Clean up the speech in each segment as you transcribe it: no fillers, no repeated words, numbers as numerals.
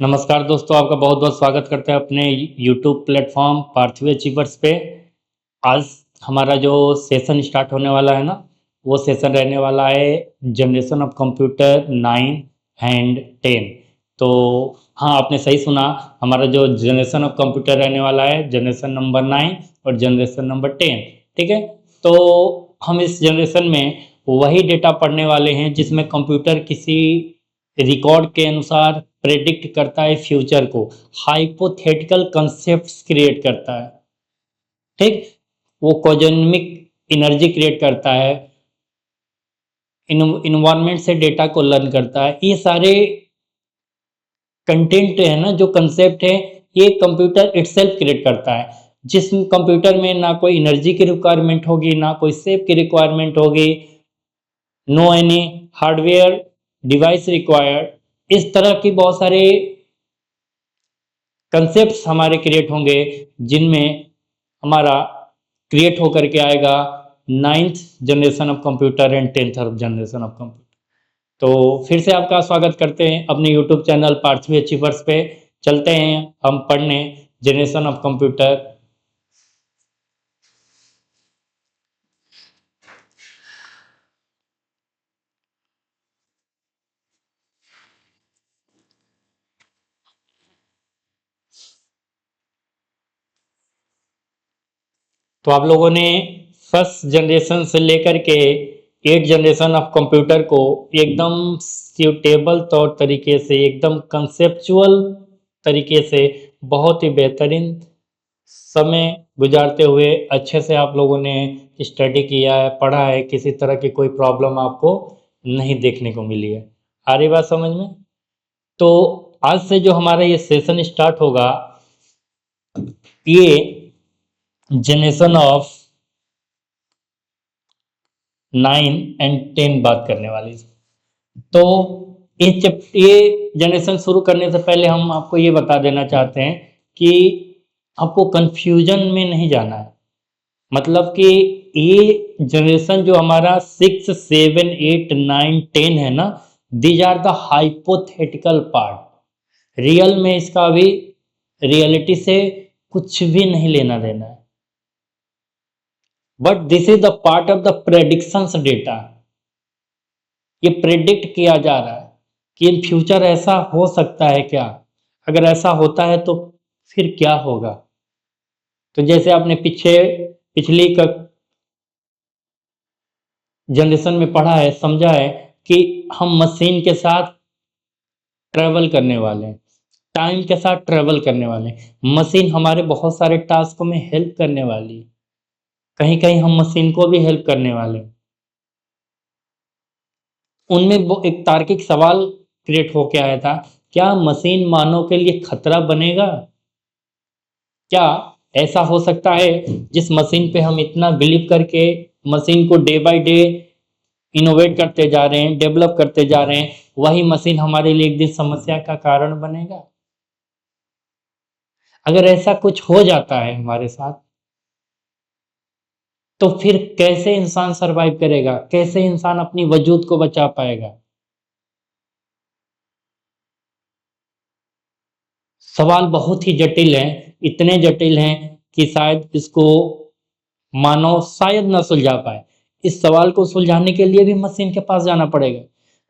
नमस्कार दोस्तों, आपका बहुत बहुत स्वागत करते हैं अपने यूट्यूब प्लेटफॉर्म पार्थवी अचीवर्स पे। आज हमारा जो सेशन स्टार्ट होने वाला है ना, वो सेशन रहने वाला है जनरेशन ऑफ कंप्यूटर 9 एंड 10। तो हाँ, आपने सही सुना। हमारा जो जनरेशन ऑफ कंप्यूटर रहने वाला है जनरेशन नंबर 9 और जनरेशन नंबर 10। ठीक है। तो हम इस जनरेशन में वही डेटा पढ़ने वाले हैं जिसमें कंप्यूटर किसी रिकॉर्ड के अनुसार प्रेडिक्ट करता है फ्यूचर को, हाइपोथेटिकल कंसेप्ट्स क्रिएट करता है। ठीक। वो कॉस्मिक एनर्जी क्रिएट करता है, इन्वायरमेंट से डेटा को लर्न करता है। ये सारे कंटेंट है ना, जो कंसेप्ट है, ये कंप्यूटर इटसेल्फ क्रिएट करता है। जिस कंप्यूटर में ना कोई एनर्जी की रिक्वायरमेंट होगी, ना कोई सेफ की रिक्वायरमेंट होगी, no any hardware device required, इस तरह की बहुत सारे कंसेप्ट्स हमारे क्रिएट होंगे, जिनमें हमारा क्रिएट होकर के आएगा 9th generation of computer and 10th generation of computer. तो फिर से आपका स्वागत करते हैं अपने यूट्यूब चैनल पार्थवी अचीवर्स पे। चलते हैं हम पढ़ने जनरेशन ऑफ कंप्यूटर। तो आप लोगों ने फर्स्ट जनरेशन से लेकर के 8 जनरेशन ऑफ कंप्यूटर को एकदम सूटेबल तौर तरीके से, एकदम कंसेप्चुअल तरीके से, बहुत ही बेहतरीन समय गुजारते हुए अच्छे से आप लोगों ने स्टडी किया है, पढ़ा है। किसी तरह की कोई प्रॉब्लम आपको नहीं देखने को मिली है। आ रही बात समझ में? तो आज से जो हमारा ये सेशन स्टार्ट होगा, ये जनरेशन ऑफ 9 एंड 10 बात करने वाली है। तो ये जनरेशन शुरू करने से पहले हम आपको ये बता देना चाहते हैं कि आपको कंफ्यूजन में नहीं जाना है। मतलब कि ये जनरेशन जो हमारा 6, 7, 8, 9, 10 है ना, these are the hypothetical part. Real में इसका अभी रियलिटी से कुछ भी नहीं लेना देना है, but this is the part of the predictions data. ये प्रेडिक्ट किया जा रहा है कि इन फ्यूचर ऐसा हो सकता है क्या, अगर ऐसा होता है तो फिर क्या होगा। तो जैसे आपने पिछली जनरेशन में पढ़ा है, समझा है कि हम मशीन के साथ ट्रेवल करने वाले हैं, टाइम के साथ ट्रेवल करने वाले हैं। मशीन हमारे बहुत सारे टास्क में हेल्प करने वाली है, कहीं कहीं हम मशीन को भी हेल्प करने वाले हैं। उनमें वो एक तार्किक सवाल क्रिएट होके आया था, क्या मशीन मानव के लिए खतरा बनेगा? क्या ऐसा हो सकता है जिस मशीन पे हम इतना बिलीव करके मशीन को डे बाय डे इनोवेट करते जा रहे हैं, डेवलप करते जा रहे हैं, वही मशीन हमारे लिए एक दिन समस्या का कारण बनेगा? अगर ऐसा कुछ हो जाता है हमारे साथ, तो फिर कैसे इंसान सरवाइव करेगा, कैसे इंसान अपनी वजूद को बचा पाएगा? सवाल बहुत ही जटिल है, इतने जटिल हैं कि शायद इसको मानव शायद ना सुलझा पाए। इस सवाल को सुलझाने के लिए भी मशीन के पास जाना पड़ेगा।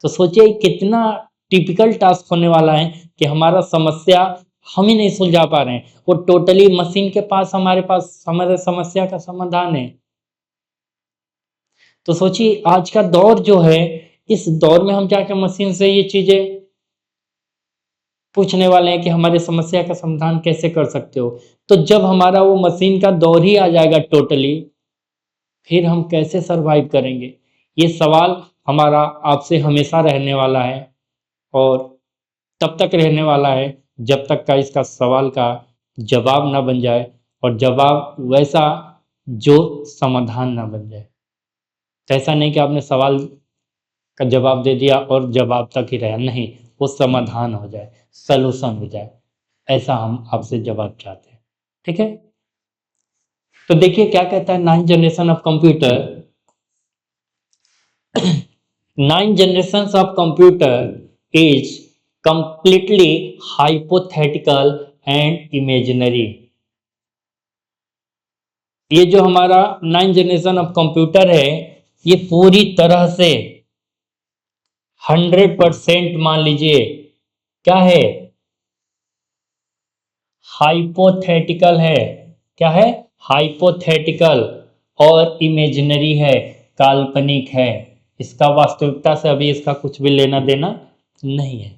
तो सोचिए कितना टिपिकल टास्क होने वाला है कि हमारा समस्या हम ही नहीं सुलझा पा रहे हैं, वो टोटली मशीन के पास हमारे पास हमारे समस्या का समाधान है। तो सोचिए आज का दौर जो है, इस दौर में हम जाकर मशीन से ये चीजें पूछने वाले हैं कि हमारी समस्या का समाधान कैसे कर सकते हो। तो जब हमारा वो मशीन का दौर ही आ जाएगा टोटली, फिर हम कैसे सरवाइव करेंगे? ये सवाल हमारा आपसे हमेशा रहने वाला है, और तब तक रहने वाला है जब तक का इसका सवाल का जवाब ना बन जाए, और जवाब वैसा जो समाधान ना बन जाए। तो ऐसा नहीं कि आपने सवाल का जवाब दे दिया और जवाब तक ही रहा, नहीं, वो समाधान हो जाए, सलूशन हो जाए, ऐसा हम आपसे जवाब चाहते हैं। ठीक है। तो देखिए क्या कहता है 9th generation of computer. 9 generations of computer is completely hypothetical and imaginary. ये जो हमारा 9th जनरेशन ऑफ कंप्यूटर है, ये पूरी तरह से 100% मान लीजिए क्या है, हाइपोथेटिकल है। क्या है? हाइपोथेटिकल और इमेजिनरी है, काल्पनिक है। इसका वास्तविकता से अभी इसका कुछ भी लेना देना नहीं है।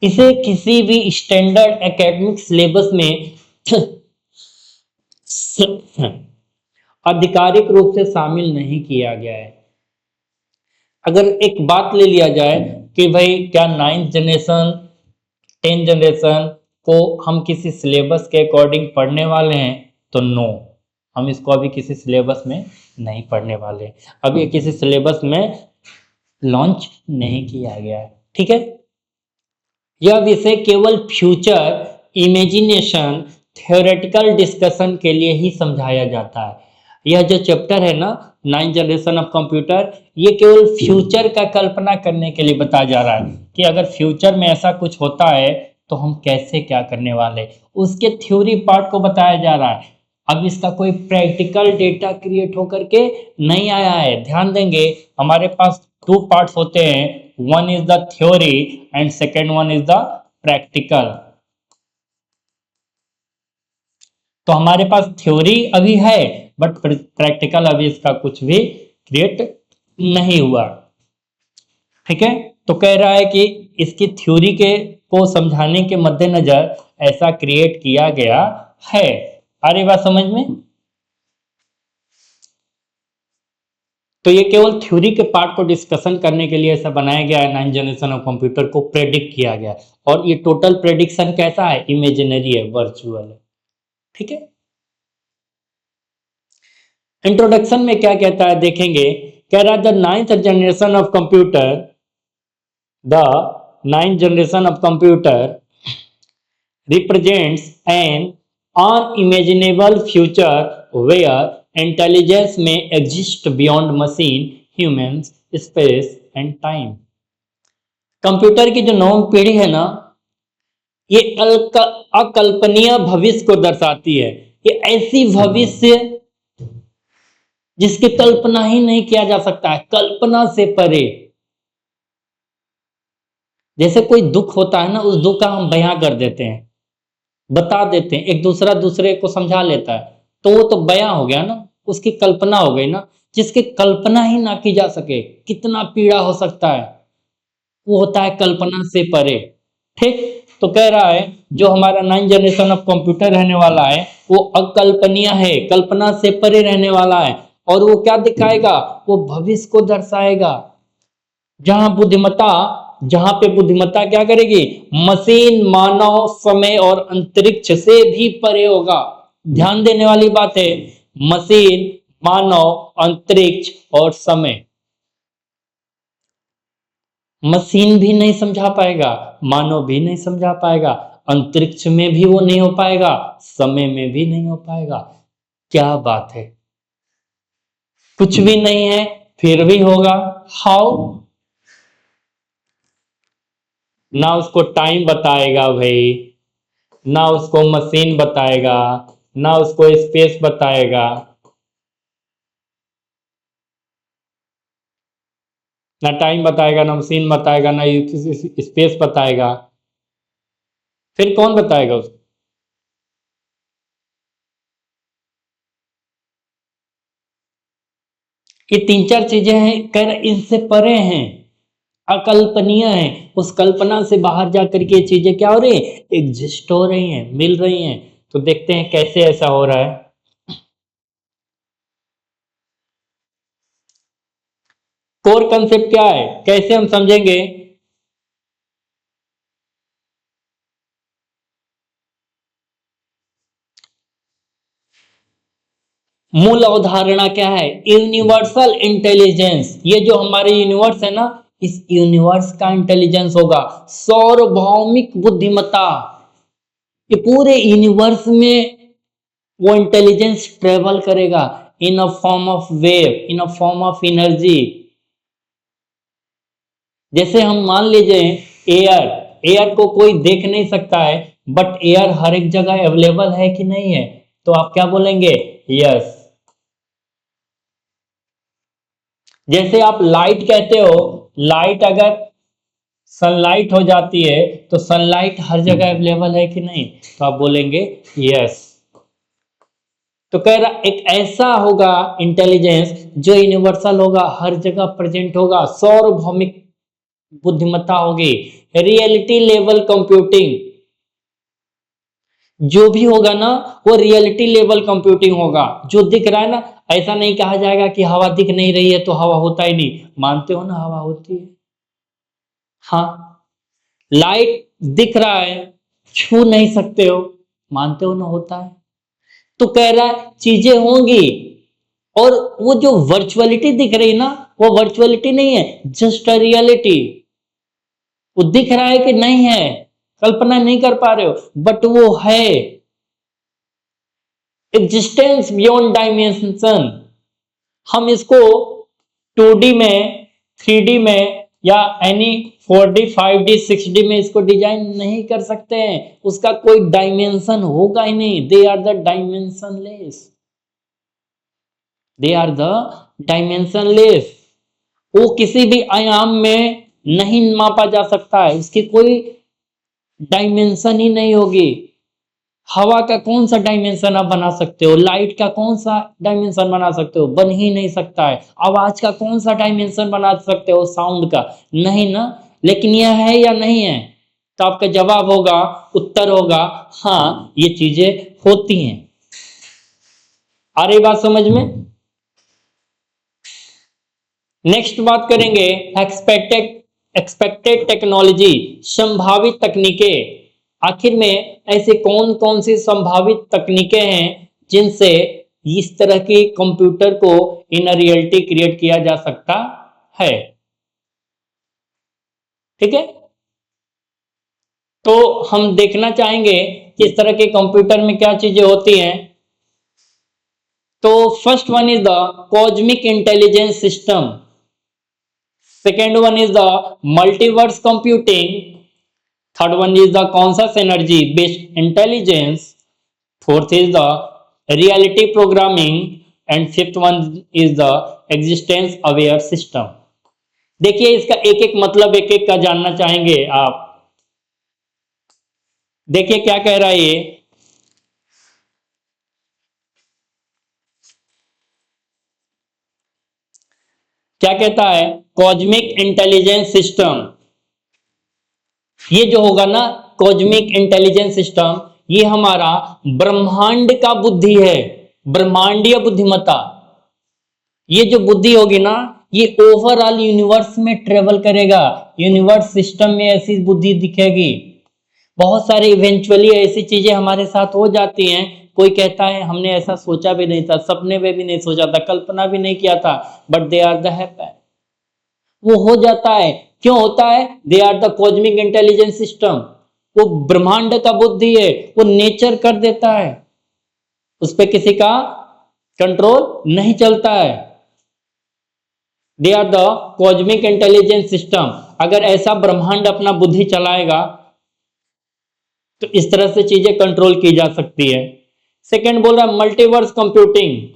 इसे किसी भी स्टैंडर्ड एकेडमिक सिलेबस में आधिकारिक रूप से शामिल नहीं किया गया है। अगर एक बात ले लिया जाए कि भाई क्या 9th जनरेशन 10th जनरेशन को हम किसी सिलेबस के अकॉर्डिंग पढ़ने वाले हैं, तो नो, हम इसको अभी किसी सिलेबस में नहीं पढ़ने वाले। अभी किसी सिलेबस में लॉन्च नहीं किया गया है। ठीक है, यह विषय केवल फ्यूचर इमेजिनेशन थ्योरेटिकल डिस्कशन के लिए ही समझाया जाता है। यह जो चैप्टर है ना, 9th जनरेशन ऑफ कंप्यूटर, ये केवल फ्यूचर का कल्पना करने के लिए बताया जा रहा है कि अगर फ्यूचर में ऐसा कुछ होता है तो हम कैसे क्या करने वाले, उसके थ्योरी पार्ट को बताया जा रहा है। अब इसका कोई प्रैक्टिकल डेटा क्रिएट होकर के नहीं आया है। ध्यान देंगे, हमारे पास 2 पार्ट्स होते हैं, one is the theory and second one is the practical. तो हमारे पास थ्योरी अभी है बट प्रैक्टिकल अभी इसका कुछ भी क्रिएट नहीं हुआ। ठीक है, तो कह रहा है कि इसकी थ्योरी के को समझाने के मद्देनजर ऐसा क्रिएट किया गया है। आ रही बात समझ में? तो ये केवल थ्योरी के पार्ट को डिस्कशन करने के लिए ऐसा बनाया गया है। 9th जनरेशन ऑफ कंप्यूटर को प्रेडिक्ट किया गया है और ये टोटल प्रेडिक्शन कैसा है? इमेजिनरी है, वर्चुअल है। ठीक है, इंट्रोडक्शन में क्या कहता है देखेंगे। कह रहा है the 9th generation of computer, the 9th generation of computer represents an unimaginable future where intelligence may exist beyond machine, humans, space and time। Computer की जो नौवीं पीढ़ी है ना, ये अकल्पनीय भविष्य को दर्शाती है। ये ऐसी भविष्य जिसकी कल्पना ही नहीं किया जा सकता है, कल्पना से परे। जैसे कोई दुख होता है ना, उस दुख का हम बयां कर देते हैं, बता देते हैं, एक दूसरे को समझा लेता है, तो वो तो बयां हो गया ना, उसकी कल्पना हो गई ना। जिसकी कल्पना ही ना की जा सके, कितना पीड़ा हो सकता है, वो होता है कल्पना से परे। ठीक, तो कह रहा है जो हमारा 9th जनरेशन ऑफ कंप्यूटर रहने वाला है वो अकल्पनीय है, कल्पना से परे रहने वाला है। और वो क्या दिखाएगा? वो भविष्य को दर्शाएगा, जहां पे बुद्धिमत्ता क्या करेगी? मशीन, मानव, समय और अंतरिक्ष से भी परे होगा। ध्यान देने वाली बात है, मशीन, मानव, अंतरिक्ष और समय। मशीन भी नहीं समझा पाएगा, मानव भी नहीं समझा पाएगा, अंतरिक्ष में भी वो नहीं हो पाएगा, समय में भी नहीं हो पाएगा। क्या बात है, कुछ भी नहीं है फिर भी होगा। हाउ? ना उसको टाइम बताएगा भाई, ना उसको मशीन बताएगा, ना उसको स्पेस बताएगा, ना टाइम बताएगा, ना मशीन बताएगा, ना स्पेस बताएगा। फिर कौन बताएगा उसको? ये 3-4 चीजें हैं, कर इनसे परे हैं, अकल्पनीय है। उस कल्पना से बाहर जाकर के ये चीजें क्या हो रही है? एग्जिस्ट हो रही हैं, मिल रही हैं। तो देखते हैं कैसे ऐसा हो रहा है। कोर कंसेप्ट क्या है, कैसे हम समझेंगे? मूल अवधारणा क्या है? Universal intelligence. ये जो हमारे यूनिवर्स है ना, इस यूनिवर्स का इंटेलिजेंस होगा, सार्वभौमिक बुद्धिमत्ता। ये पूरे यूनिवर्स में वो इंटेलिजेंस ट्रेवल करेगा in a form of wave, in a form of energy. जैसे हम मान लीजिए एयर, एयर को कोई देख नहीं सकता है, बट एयर हर एक जगह अवेलेबल है कि नहीं है? तो आप क्या बोलेंगे? यस। जैसे आप लाइट कहते हो, लाइट अगर सनलाइट हो जाती है तो सनलाइट हर जगह अवेलेबल है कि नहीं? तो आप बोलेंगे यस। तो कह रहा एक ऐसा होगा इंटेलिजेंस जो यूनिवर्सल होगा, हर जगह प्रेजेंट होगा, सार्वभौमिक बुद्धिमत्ता होगी, रियलिटी लेवल कंप्यूटिंग जो भी होगा ना वो रियलिटी लेवल कंप्यूटिंग होगा। जो दिख रहा है ना, ऐसा नहीं कहा जाएगा कि हवा दिख नहीं रही है तो हवा होता ही नहीं। मानते हो ना हवा होती है? हाँ। लाइट दिख रहा है, छू नहीं सकते हो, मानते हो ना होता है। तो कह रहा है चीजें होंगी, और वो जो वर्चुअलिटी दिख रही ना, वो वर्चुअलिटी नहीं है, जस्ट अ रियलिटी। वो दिख रहा है कि नहीं है, कल्पना नहीं कर पा रहे हो, बट वो है। Existence beyond dimension. हम इसको 2D में, 3D में या एनी 4D 5D 6D में इसको डिजाइन नहीं कर सकते हैं। उसका कोई डायमेंशन होगा ही नहीं। They are the dimensionless, they are the dimensionless. वो किसी भी आयाम में नहीं मापा जा सकता है, उसकी कोई डायमेंशन ही नहीं होगी। हवा का कौन सा डायमेंशन आप बना सकते हो? लाइट का कौन सा डायमेंशन बना सकते हो? बन ही नहीं सकता है। आवाज का कौन सा डायमेंशन बना सकते हो? साउंड का नहीं ना। लेकिन यह है या नहीं है? तो आपका जवाब होगा, उत्तर होगा हाँ, ये चीजें होती हैं। आ रही बात समझ में? नेक्स्ट बात करेंगे एक्सपेक्टेड टेक्नोलॉजी, संभावित तकनीकें। आखिर में ऐसे कौन कौन सी संभावित तकनीकें हैं जिनसे इस तरह के कंप्यूटर को इन रियलिटी क्रिएट किया जा सकता है? ठीक है, तो हम देखना चाहेंगे कि इस तरह के कंप्यूटर में क्या चीजें होती हैं। तो first one is the cosmic intelligence system, second one is the multiverse computing, third one is the conscious energy based intelligence, fourth is the reality programming, and fifth one is the existence aware system. देखिए इसका एक एक मतलब एक एक का जानना चाहेंगे आप। देखिए क्या कह रहा है ये, क्या कहता है? कॉस्मिक इंटेलिजेंस सिस्टम, ये जो होगा ना कॉस्मिक इंटेलिजेंस सिस्टम, ये हमारा ब्रह्मांड का बुद्धि है, ब्रह्मांडीय बुद्धिमत्ता। ये जो बुद्धि होगी ना, ये ओवरऑल यूनिवर्स में ट्रेवल करेगा। यूनिवर्स सिस्टम में ऐसी बुद्धि दिखेगी। बहुत सारे इवेंचुअली ऐसी चीजें हमारे साथ हो जाती हैं, कोई कहता है हमने ऐसा सोचा भी नहीं था, सपने में भी नहीं सोचा था, कल्पना भी नहीं किया था, but they are the happen. वो हो जाता है। क्यों होता है? They are the cosmic intelligence system. वो ब्रह्मांड का बुद्धि है, वो नेचर कर देता है, उस पर किसी का कंट्रोल नहीं चलता है। They are the cosmic intelligence system. अगर ऐसा ब्रह्मांड अपना बुद्धि चलाएगा तो इस तरह से चीजें कंट्रोल की जा सकती है। सेकंड बोल रहा है मल्टीवर्स कंप्यूटिंग,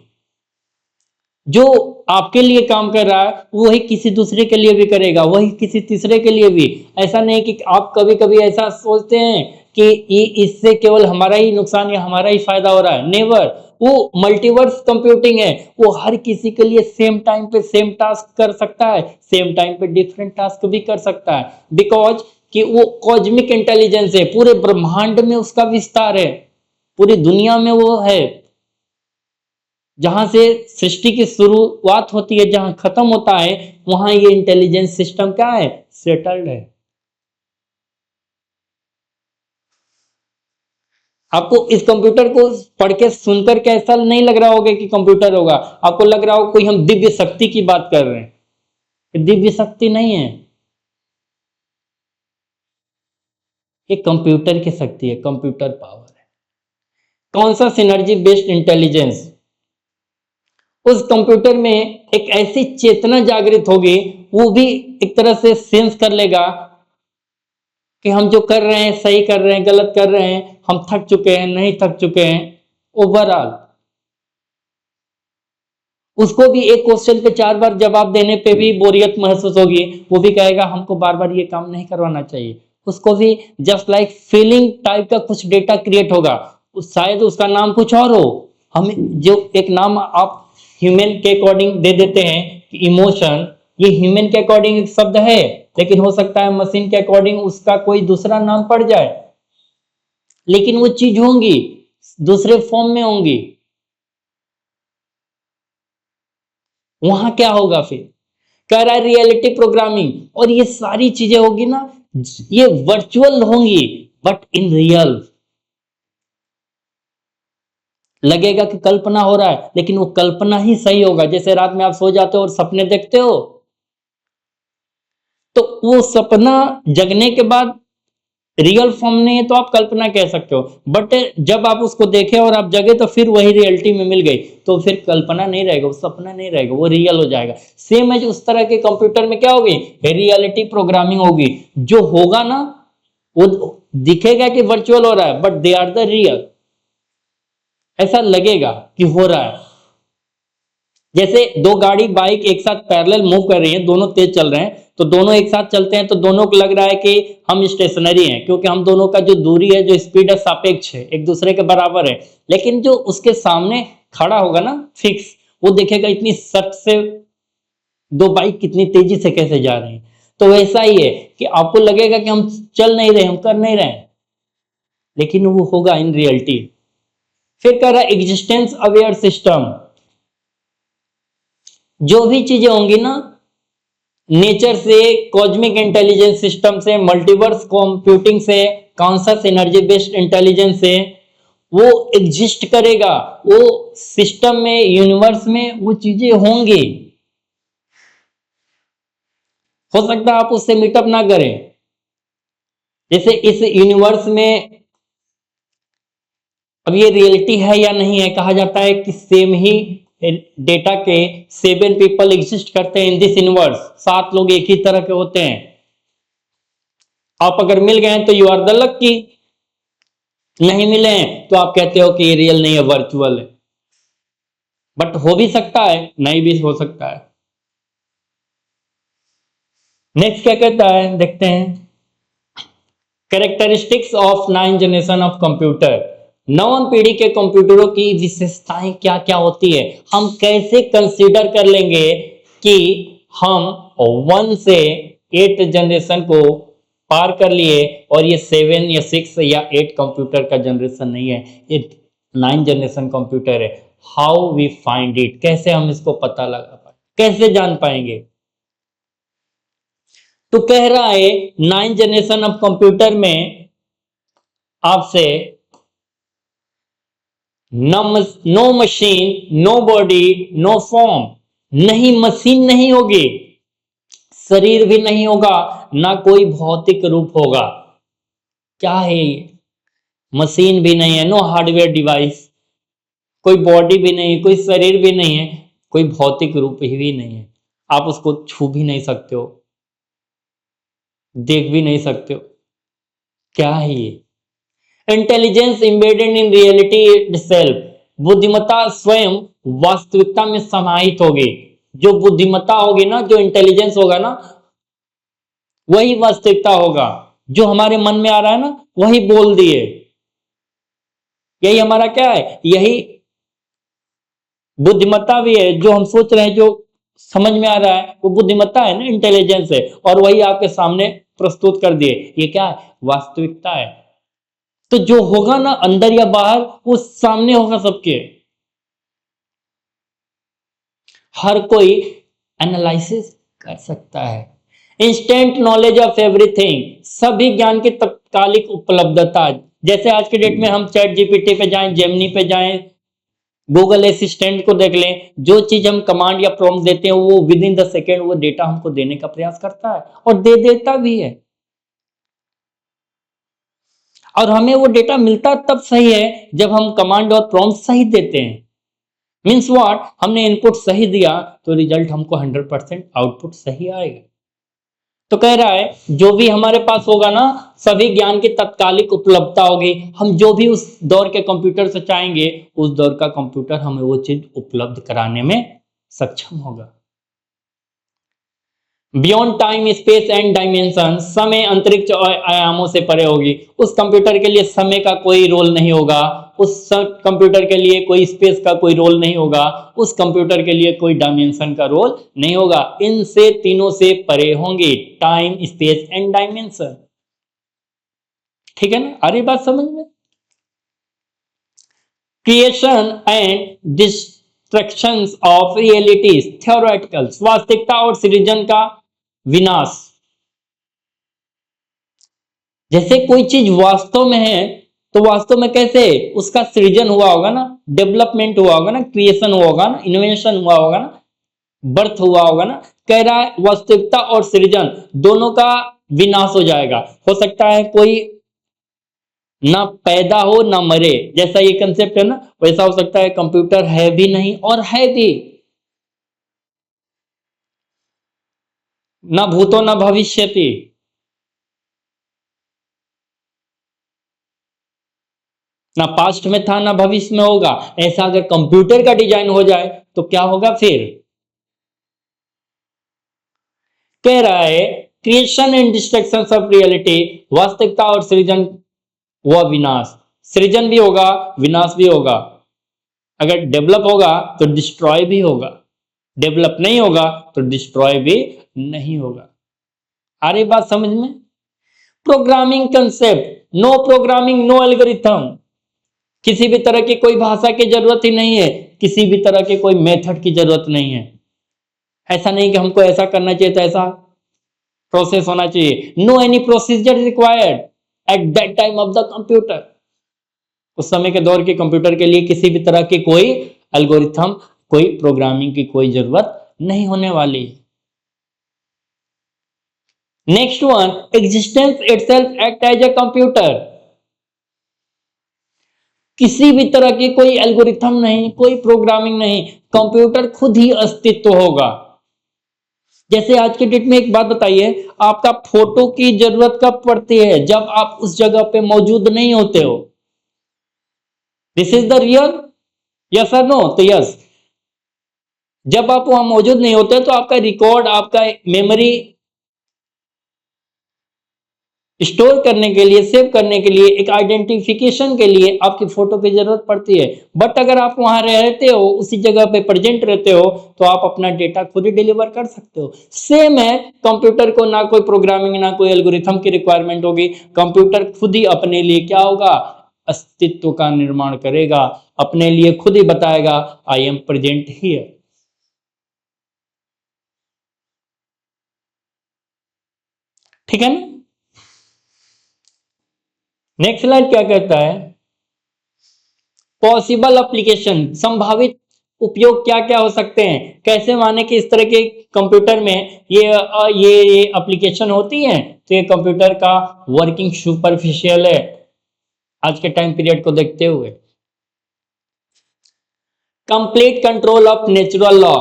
जो आपके लिए काम कर रहा है वही किसी दूसरे के लिए भी करेगा, वही किसी तीसरे के लिए भी। ऐसा नहीं कि आप कभी कभी ऐसा सोचते हैं कि ये इससे केवल हमारा ही नुकसान या हमारा ही फायदा हो रहा है, नेवर। वो मल्टीवर्स कंप्यूटिंग है, वो हर किसी के लिए सेम टाइम पे सेम टास्क कर सकता है, सेम टाइम पे डिफरेंट टास्क भी कर सकता है, बिकॉज कि वो कॉस्मिक इंटेलिजेंस है, पूरे ब्रह्मांड में उसका विस्तार है, पूरी दुनिया में वो है। जहां से सृष्टि की शुरुआत होती है, जहां खत्म होता है, वहां ये इंटेलिजेंस सिस्टम क्या है? सेटल्ड है। आपको इस कंप्यूटर को पढ़ के सुनकर के ऐसा नहीं लग रहा होगा कि कंप्यूटर होगा, आपको लग रहा होगा कोई हम दिव्य शक्ति की बात कर रहे हैं। दिव्य शक्ति नहीं है, ये कंप्यूटर की शक्ति है, कंप्यूटर पावर है। कौन सा? Synergy based intelligence. उस कंप्यूटर में एक ऐसी चेतना जागृत होगी, वो भी एक तरह से सेंस कर लेगा कि हम जो कर रहे हैं सही कर रहे हैं, गलत कर रहे हैं, हम थक चुके हैं, नहीं थक चुके हैं। ओवरऑल उसको भी एक क्वेश्चन पे 4 बार जवाब देने पे भी बोरियत महसूस होगी, वो भी कहेगा हमको बार बार ये काम नहीं करवाना चाहिए। उसको भी जस्ट लाइक फीलिंग टाइप का कुछ डेटा क्रिएट होगा, शायद उसका नाम कुछ और हो। हम जो एक नाम आप ह्यूमन के अकॉर्डिंग दे देते हैं कि इमोशन, ये ह्यूमन के अकॉर्डिंग एक शब्द है, लेकिन हो सकता है मशीन के अकॉर्डिंग उसका कोई दूसरा नाम पड़ जाए, लेकिन वो चीज होंगी, दूसरे फॉर्म में होंगी। वहां क्या होगा फिर, कह रहा है रियलिटी प्रोग्रामिंग, और ये सारी चीजें होगी ना, ये वर्चुअल होंगी, बट इन रियल। लगेगा कि कल्पना हो रहा है, लेकिन वो कल्पना ही सही होगा। जैसे रात में आप सो जाते हो और सपने देखते हो, तो वो सपना जगने के बाद रियल फॉर्म नहीं है तो आप कल्पना कह सकते हो, बट जब आप उसको देखे और आप जगे तो फिर वही रियलिटी में मिल गई, तो फिर कल्पना नहीं रहेगा, वो सपना नहीं रहेगा, वो रियल हो जाएगा। सेम है, उस तरह के कंप्यूटर में क्या होगी, रियलिटी प्रोग्रामिंग होगी। जो होगा ना वो दिखेगा कि वर्चुअल हो रहा है, but they are the real. ऐसा लगेगा कि हो रहा है। जैसे दो गाड़ी बाइक एक साथ पैरेलल मूव कर रही है, दोनों तेज चल रहे हैं, तो दोनों एक साथ चलते हैं तो दोनों को लग रहा है कि हम स्टेशनरी हैं, क्योंकि हम दोनों का जो दूरी है, जो स्पीड है, सापेक्ष है, एक दूसरे के बराबर है। लेकिन जो उसके सामने खड़ा होगा ना फिक्स, वो देखेगा इतनी सट से दो बाइक कितनी तेजी से कैसे जा रहे हैं। तो वैसा ही है कि आपको लगेगा कि हम चल नहीं रहे, हम कर नहीं रहे, लेकिन वो होगा इन रियलिटी। फिर कह रहा है एग्जिस्टेंस अवेयर सिस्टम। जो भी चीजें होंगी ना, नेचर से, कॉस्मिक इंटेलिजेंस सिस्टम से, मल्टीवर्स कंप्यूटिंग से, कॉन्शस एनर्जी बेस्ड इंटेलिजेंस से, वो एग्जिस्ट करेगा, वो सिस्टम में, यूनिवर्स में वो चीजें होंगी। हो सकता है आप उससे मीटअप ना करें। जैसे इस यूनिवर्स में अब ये रियलिटी है या नहीं है, कहा जाता है कि सेम ही डेटा के 7 पीपल एग्जिस्ट करते हैं इन दिस यूनिवर्स। 7 लोग एक ही तरह के होते हैं। आप अगर मिल गए हैं तो यू आर द लक्की, नहीं मिले हैं तो आप कहते हो कि ये रियल नहीं है, वर्चुअल है। बट हो भी सकता है, नहीं भी हो सकता है। नेक्स्ट क्या कहता है, देखते हैं। Characteristics of 9 generation of computer. 9वीं पीढ़ी के कंप्यूटरों की विशेषताएं क्या क्या होती है, हम कैसे कंसीडर कर लेंगे कि हम 1 से 8 जनरेशन को पार कर लिए और ये 7 या 6 या 8 कंप्यूटर का जनरेशन नहीं है, ये 9 जनरेशन कंप्यूटर है। हाउ वी फाइंड इट, कैसे हम इसको पता लगा पाए, कैसे जान पाएंगे। तो कह रहा है 9 जनरेशन ऑफ कंप्यूटर में आपसे no machine, no body, no form, नहीं मशीन नहीं होगी, शरीर भी नहीं होगा, ना कोई भौतिक रूप होगा। क्या है ये, मशीन भी नहीं है, नो हार्डवेयर डिवाइस, कोई बॉडी भी नहीं, कोई शरीर भी नहीं है, कोई भौतिक रूप ही भी नहीं है, आप उसको छू भी नहीं सकते हो, देख भी नहीं सकते हो। क्या है ये, intelligence embedded in reality itself, बुद्धिमत्ता स्वयं वास्तविकता में समाहित होगी। जो बुद्धिमत्ता होगी ना, जो इंटेलिजेंस होगा ना, वही वास्तविकता होगा। जो हमारे मन में आ रहा है ना, वही बोल दिए। यही हमारा क्या है, यही बुद्धिमत्ता भी है। जो हम सोच रहे हैं, जो समझ में आ रहा है, वो बुद्धिमत्ता है ना, इंटेलिजेंस है, और वही आपके सामने प्रस्तुत कर दिए। ये क्या है, वास्तविकता है। तो जो होगा ना अंदर या बाहर, वो सामने होगा सबके। हर कोई एनालिसिस कर सकता है। इंस्टेंट नॉलेज ऑफ एवरीथिंग, सभी ज्ञान की तत्कालिक उपलब्धता। जैसे आज के डेट में हम चैट जीपीटी पे जाएं, जेमिनी पे जाएं, गूगल असिस्टेंट को देख लें, जो चीज हम कमांड या प्रॉम्प्ट देते हैं वो विद इन द सेकेंड वो डेटा हमको देने का प्रयास करता है और दे देता भी है। और हमें वो डेटा मिलता तब सही है जब हम कमांड और प्रॉम्प्ट सही देते हैं। मीन्स व्हाट, हमने इनपुट सही दिया तो रिजल्ट हमको 100% आउटपुट सही आएगा। तो कह रहा है जो भी हमारे पास होगा ना, सभी ज्ञान की तत्कालिक उपलब्धता होगी। हम जो भी उस दौर के कंप्यूटर से चाहेंगे, उस दौर का कंप्यूटर हमें वो चीज उपलब्ध कराने में सक्षम होगा। Beyond time space and dimension, समय अंतरिक्ष और आयामों से परे होगी। उस कंप्यूटर के लिए समय का कोई रोल नहीं होगा, उस कंप्यूटर के लिए कोई स्पेस का कोई रोल नहीं होगा, उस कंप्यूटर के लिए कोई डायमेंशन का रोल नहीं होगा। इनसे तीनों से परे होंगे, टाइम स्पेस एंड डायमेंशन। ठीक है ना, आ रही बात समझ में? Creation and destructions of realities, theoreticals, वास्तविकता और सृजन का विनाश। जैसे कोई चीज वास्तव में है तो वास्तव में कैसे उसका सृजन हुआ होगा ना, डेवलपमेंट हुआ होगा ना, क्रिएशन हुआ होगा ना, इनोवेशन हुआ होगा ना, बर्थ हुआ होगा ना। कह रहा है वास्तविकता और सृजन दोनों का विनाश हो जाएगा। हो सकता है कोई ना पैदा हो ना मरे, जैसा ये कंसेप्ट है ना, वैसा हो सकता है कंप्यूटर है भी नहीं और है भी। ना भूतो ना भविष्यति, ना पास्ट में था ना भविष्य में होगा। ऐसा अगर कंप्यूटर का डिजाइन हो जाए तो क्या होगा फिर? कह रहा है creation and destruction of reality, वास्तविकता और सृजन व विनाश। सृजन भी होगा, विनाश भी होगा। अगर डेवलप होगा तो डिस्ट्रॉय भी होगा, डेवलप नहीं होगा तो डिस्ट्रॉय भी नहीं होगा। आ रही बात समझ में? Programming concept, no programming no algorithm. किसी भी तरह की कोई भाषा की जरूरत ही नहीं है, किसी भी तरह के कोई मेथड की जरूरत नहीं है। ऐसा नहीं कि हमको ऐसा करना चाहिए तो ऐसा प्रोसेस होना चाहिए। No any procedure required at that time of the computer. उस समय के दौर के कंप्यूटर के लिए किसी भी तरह की कोई एल्गोरिथम, कोई प्रोग्रामिंग की कोई जरूरत नहीं होने वाली। Next one, existence itself act as a computer. किसी भी तरह की कोई एल्गोरिथम नहीं, कोई प्रोग्रामिंग नहीं, कंप्यूटर खुद ही अस्तित्व होगा। जैसे आज के डेट में एक बात बताइए, आपका फोटो की जरूरत कब पड़ती है? जब आप उस जगह पे मौजूद नहीं होते हो। This is the real, yes और नो? तो यस, जब आप वहां मौजूद नहीं होते तो आपका रिकॉर्ड, आपका मेमोरी स्टोर करने के लिए, सेव करने के लिए, एक आइडेंटिफिकेशन के लिए आपकी फोटो की जरूरत पड़ती है। बट अगर आप वहां रहते हो, उसी जगह पे प्रेजेंट रहते हो, तो आप अपना डेटा खुद ही डिलीवर कर सकते हो। सेम है, कंप्यूटर को ना कोई प्रोग्रामिंग ना कोई एल्गोरिथम की रिक्वायरमेंट होगी। कंप्यूटर खुद ही अपने लिए क्या होगा? अस्तित्व का निर्माण करेगा, अपने लिए खुद ही बताएगा आई एम प्रेजेंट हियर। ठीक है ना? नेक्स्ट स्लाइड क्या कहता है? पॉसिबल एप्लीकेशन, संभावित उपयोग क्या क्या हो सकते हैं। कैसे माने कि इस तरह के कंप्यूटर में ये एप्लीकेशन होती है, तो ये कंप्यूटर का वर्किंग सुपरफिशियल है आज के टाइम पीरियड को देखते हुए। Complete control of natural law,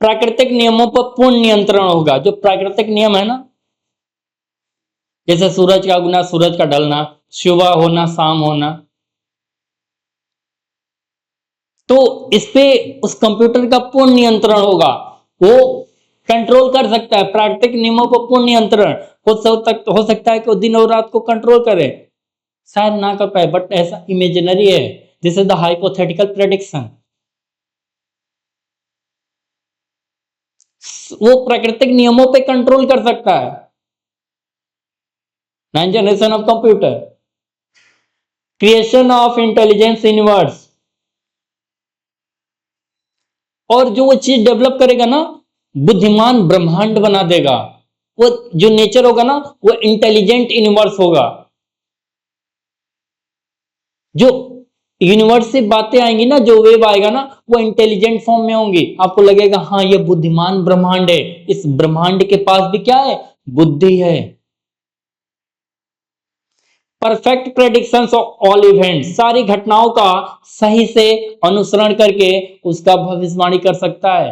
प्राकृतिक नियमों पर पूर्ण नियंत्रण होगा। जो प्राकृतिक नियम है ना, जैसे सूरज का उगना, सूरज का ढलना, सुबह होना, शाम होना, तो इस पे उस कंप्यूटर का पूर्ण नियंत्रण होगा। वो कंट्रोल कर सकता है, प्राकृतिक नियमों पर पूर्ण नियंत्रण हो सकता है कि वो दिन और रात को कंट्रोल करे, शायद ना कर पाए, बट ऐसा इमेजिनरी है। This is the hypothetical prediction. वो प्राकृतिक नियमों पे कंट्रोल कर सकता है। 9th generation of computer, creation of intelligence universe. और जो वो चीज डेवलप करेगा ना, बुद्धिमान ब्रह्मांड बना देगा। वो जो नेचर होगा ना, वो इंटेलिजेंट यूनिवर्स होगा। जो यूनिवर्स से बातें आएंगी ना, जो वेव आएगा ना, वो इंटेलिजेंट फॉर्म में होंगी। आपको लगेगा हाँ ये बुद्धिमान ब्रह्मांड है, इस ब्रह्मांड के पास भी क्या है? बुद्धि है। Perfect predictions of all events, सारी घटनाओं का सही से अनुसरण करके उसका भविष्यवाणी कर सकता है।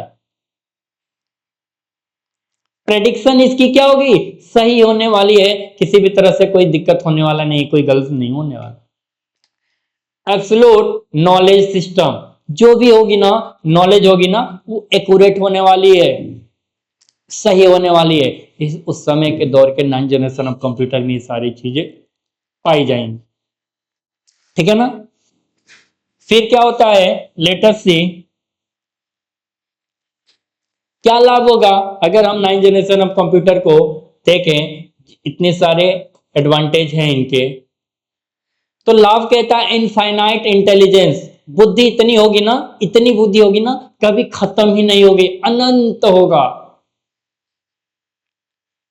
प्रेडिक्शन इसकी क्या होगी, सही होने वाली है, किसी भी तरह से कोई दिक्कत होने वाला नहीं, कोई गलत नहीं होने वाला। एब्सोल्यूट नॉलेज सिस्टम, जो भी होगी ना नॉलेज होगी ना वो एक्यूरेट होने वाली है, सही होने वाली है। उस समय के दौर के 9th जनरेशन ऑफ कंप्यूटर में ये सारी चीजें पाई जाएंगी, ठीक है ना। फिर क्या होता है, लेटेस्ट सी क्या लाभ होगा अगर हम 9th जनरेशन ऑफ कंप्यूटर को देखें, इतने सारे एडवांटेज हैं इनके। तो लाभ कहता है इनफाइनाइट इंटेलिजेंस, बुद्धि इतनी होगी ना, इतनी बुद्धि होगी ना कभी खत्म ही नहीं होगी, अनंत होगा।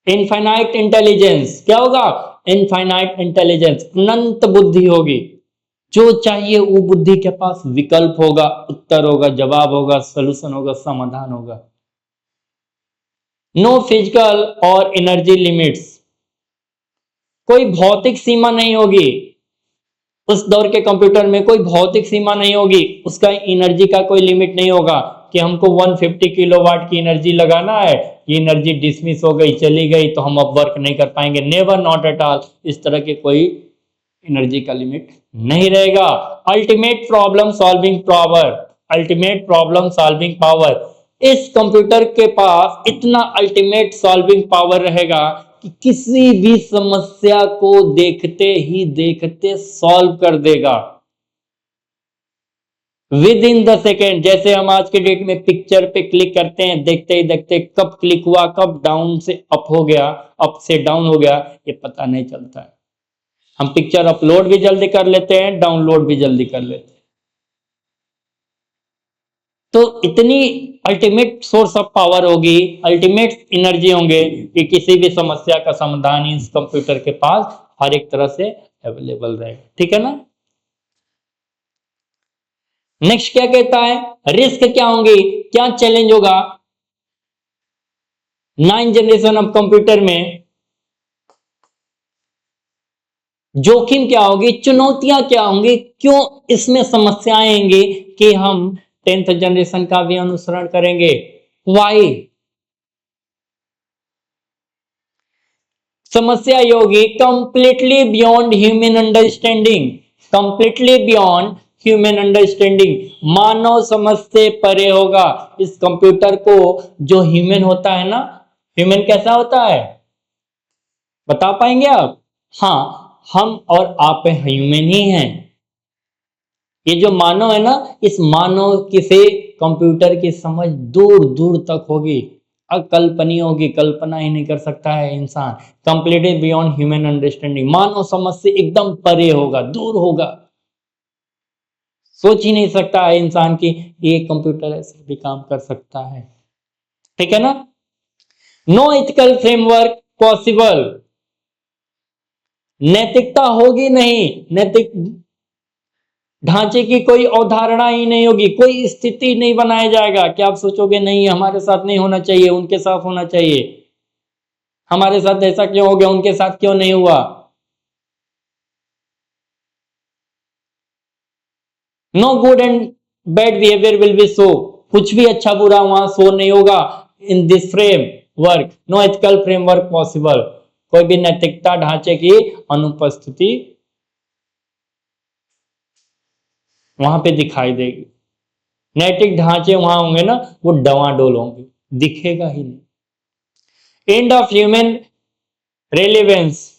इनफाइनाइट इंटेलिजेंस क्या होगा, इनफाइनाइट इंटेलिजेंस, अनंत बुद्धि होगी, जो चाहिए वो बुद्धि के पास विकल्प होगा, उत्तर होगा, जवाब होगा, सॉल्यूशन होगा, समाधान होगा। नो फिजिकल और एनर्जी लिमिट्स, कोई भौतिक सीमा नहीं होगी, उस दौर के कंप्यूटर में कोई भौतिक सीमा नहीं होगी, उसका एनर्जी का कोई लिमिट नहीं होगा कि हमको 150 किलोवाट की एनर्जी लगाना है, ये एनर्जी डिसमिस हो गई, चली गई तो हम अब वर्क नहीं कर पाएंगे, नेवर, नॉट एट ऑल, इस तरह के कोई एनर्जी का लिमिट नहीं रहेगा। Ultimate problem solving power, ultimate problem solving power, इस कंप्यूटर के पास इतना अल्टीमेट सॉल्विंग पावर रहेगा कि किसी भी समस्या को देखते ही देखते सॉल्व कर देगा विद इन द सेकेंड। जैसे हम आज के डेट में पिक्चर पे क्लिक करते हैं, देखते ही देखते कब क्लिक हुआ, कब डाउन से अप हो गया, अप से डाउन हो गया, ये पता नहीं चलता है। हम पिक्चर अपलोड भी जल्दी कर लेते हैं, डाउनलोड भी जल्दी कर लेते हैं। तो इतनी अल्टीमेट सोर्स ऑफ पावर होगी, अल्टीमेट एनर्जी होंगे कि किसी भी समस्या का समाधान इस कंप्यूटर के पास हर एक तरह से अवेलेबल रहेगा, ठीक है ना। नेक्स्ट क्या कहता है, रिस्क क्या होंगे, क्या चैलेंज होगा 9th जनरेशन ऑफ कंप्यूटर में, जोखिम क्या होगी, चुनौतियां क्या होंगी, क्यों इसमें समस्याएं आएंगी कि हम 10th जनरेशन का भी अनुसरण करेंगे, वाई। समस्या ये होगी completely beyond human understanding, completely beyond human understanding, मानव समझ से परे होगा। इस कंप्यूटर को जो ह्यूमन होता है ना, ह्यूमन कैसा होता है बता पाएंगे आप, हाँ हम और आप ह्यूमन ही हैं। ये जो मानव है ना, इस मानव की से कंप्यूटर की समझ दूर दूर तक होगी, अकल्पनीय होगी, कल्पना ही नहीं कर सकता है इंसान। कंप्लीटली बियॉन्ड ह्यूमन अंडरस्टैंडिंग, मानव समझ से एकदम परे होगा, दूर होगा, सोच ही नहीं सकता है इंसान की ये कंप्यूटर ऐसे भी काम कर सकता है, ठीक है ना। नो एथिकल फ्रेमवर्क पॉसिबल, नैतिकता होगी नहीं, नैतिक ढांचे की कोई अवधारणा ही नहीं होगी, कोई स्थिति नहीं बनाया जाएगा कि आप सोचोगे नहीं हमारे साथ नहीं होना चाहिए, उनके साथ होना चाहिए, हमारे साथ ऐसा क्यों हो गया, उनके साथ क्यों नहीं हुआ। No good and bad behaviour will be show, कुछ भी अच्छा बुरा वहां शो नहीं होगा in this framework. No ethical framework possible, कोई भी नैतिकता ढांचे की अनुपस्थिति वहां पे दिखाई देगी। नैतिक ढांचे वहां होंगे ना वो डवाडोल होंगे, दिखेगा ही नहीं। एंड ऑफ ह्यूमन रेलेवेंस,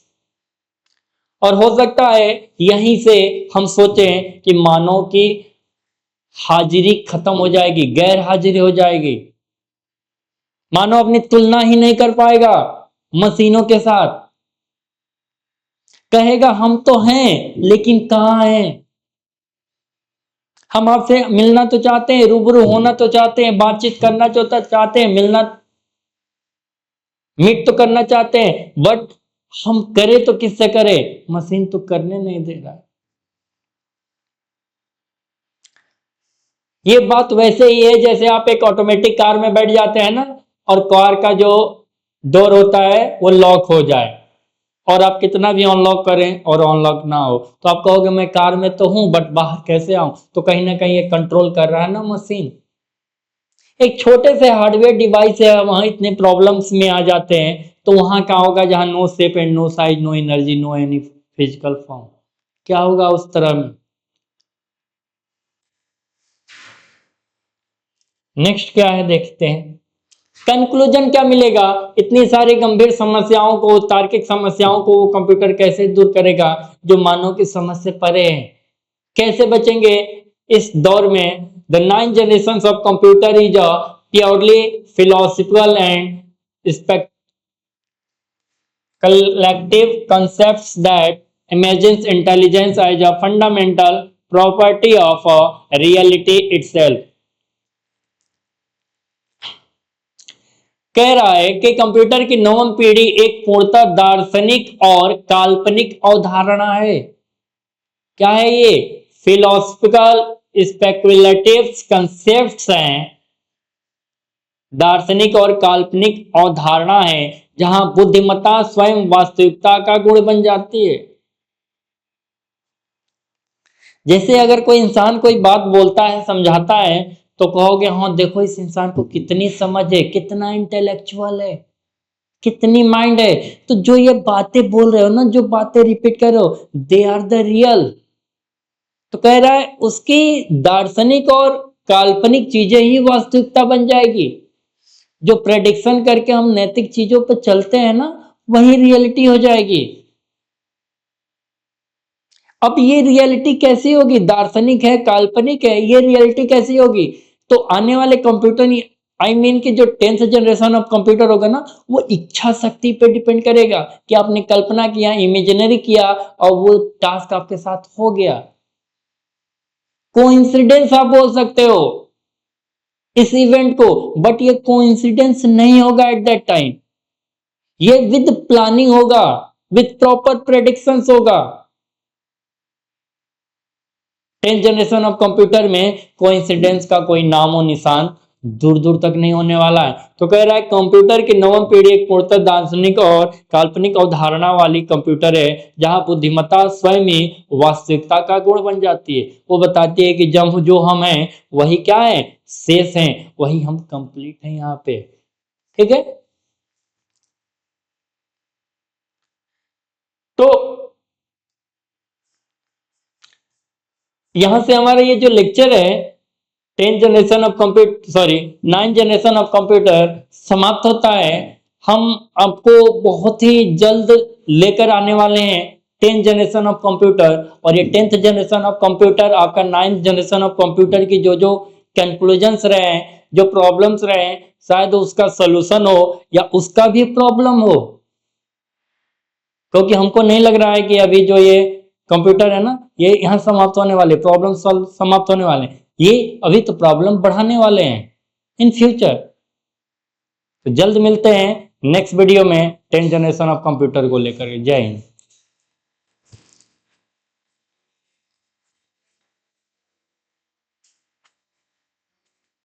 और हो सकता है यहीं से हम सोचें कि मानव की हाजिरी खत्म हो जाएगी, गैर हाजिरी हो जाएगी, मानव अपनी तुलना ही नहीं कर पाएगा मशीनों के साथ, कहेगा हम तो हैं लेकिन कहां हैं, हम आपसे मिलना तो चाहते हैं, रूबरू होना तो चाहते हैं, बातचीत करना तो चाहते हैं, मिलना मीट तो करना चाहते हैं, बट हम करें तो किससे करें, मशीन तो करने नहीं दे रहा है। ये बात वैसे ही है जैसे आप एक ऑटोमेटिक कार में बैठ जाते हैं ना, और कार का जो डोर होता है वो लॉक हो जाए, और आप कितना भी अनलॉक करें और अनलॉक ना हो, तो आप कहोगे मैं कार में तो हूं बट बाहर कैसे आऊं, तो कहीं ना कहीं ये कंट्रोल कर रहा है ना मशीन। एक छोटे से हार्डवेयर डिवाइस है, वहां इतने प्रॉब्लम्स में आ जाते हैं, तो वहां क्या होगा, जहां no shape and no size no energy no any physical form, क्या होगा उस तरह में। नेक्स्ट क्या है देखते हैं। कंक्लूजन क्या मिलेगा, इतनी सारी गंभीर समस्याओं को, तार्किक समस्याओं को वो कंप्यूटर कैसे दूर करेगा जो मानव की समझ से परे है। कैसे बचेंगे इस दौर में। The 9th generation of computer is a purely philosophical and collective concepts that imagines intelligence as a fundamental property of a reality itself। कह रहा है कि कंप्यूटर की नवम पीढ़ी एक पूर्णतः दार्शनिक और काल्पनिक अवधारणा है। क्या है ये, फिलोसफिकल स्पेकुलेटिव कंसेप्ट्स हैं, दार्शनिक और काल्पनिक अवधारणा है, जहां बुद्धिमत्ता स्वयं वास्तविकता का गुण बन जाती है। जैसे अगर कोई इंसान कोई बात बोलता है, समझाता है, तो कहोगे हाँ देखो इस इंसान को कितनी समझ है, कितना इंटेलेक्चुअल है, कितनी माइंड है। तो जो ये बातें बोल रहे हो ना, जो बातें रिपीट कर रहे हो, दे आर द रियल। तो कह रहा है उसकी दार्शनिक और काल्पनिक चीजें ही वास्तविकता बन जाएगी। जो प्रेडिक्शन करके हम नैतिक चीजों पर चलते हैं ना, वही रियलिटी हो जाएगी। अब ये रियलिटी कैसी होगी, दार्शनिक है काल्पनिक है, ये रियलिटी कैसी होगी। तो आने वाले कंप्यूटर, आई मीन कि जो 10th जनरेशन ऑफ कंप्यूटर होगा ना, वो इच्छा शक्ति पे डिपेंड करेगा कि आपने कल्पना किया, इमेजिनरी किया और वो टास्क आपके साथ हो गया। कोइंसिडेंस आप बोल सकते हो इस इवेंट को, बट ये कोइंसिडेंस नहीं होगा एट दैट टाइम। ये विद प्लानिंग होगा, विद प्रॉपर प्रेडिक्शंस होगा। 10th जनरेशन ऑफ कंप्यूटर में कोइंसिडेंस का कोई नामो निशान दूर दूर तक नहीं होने वाला है। तो कह रहा है कंप्यूटर की नवम पीढ़ी एक पूर्णतः दार्शनिक और काल्पनिक अवधारणा वाली कंप्यूटर है, जहां बुद्धिमत्ता स्वयं ही वास्तविकता का गुण बन जाती है। वो बताती है कि जब जो हम हैं वही क्या है, शेष हैं, वही हम कंप्लीट हैं यहाँ पे। ठीक है, तो यहां से हमारा ये जो लेक्चर है 10th generation of computer, sorry 9th generation of computer समाप्त होता है। हम आपको बहुत ही जल्द लेकर आने वाले हैं 10th जनरेशन ऑफ कंप्यूटर, और ये 10th जनरेशन ऑफ कंप्यूटर आपका 9th जनरेशन ऑफ कंप्यूटर की जो जो कंक्लूजन्स रहे हैं, जो प्रॉब्लम्स रहे हैं, शायद उसका सलूशन हो या उसका भी प्रॉब्लम हो। क्योंकि हमको नहीं लग रहा है कि अभी जो ये कंप्यूटर है ना, ये यहाँ समाप्त होने वाले, प्रॉब्लम समाप्त होने वाले, ये अभी तो प्रॉब्लम बढ़ाने वाले हैं इन फ्यूचर। तो जल्द मिलते हैं नेक्स्ट वीडियो में 10th जनरेशन ऑफ कंप्यूटर को लेकर। जय हिंद।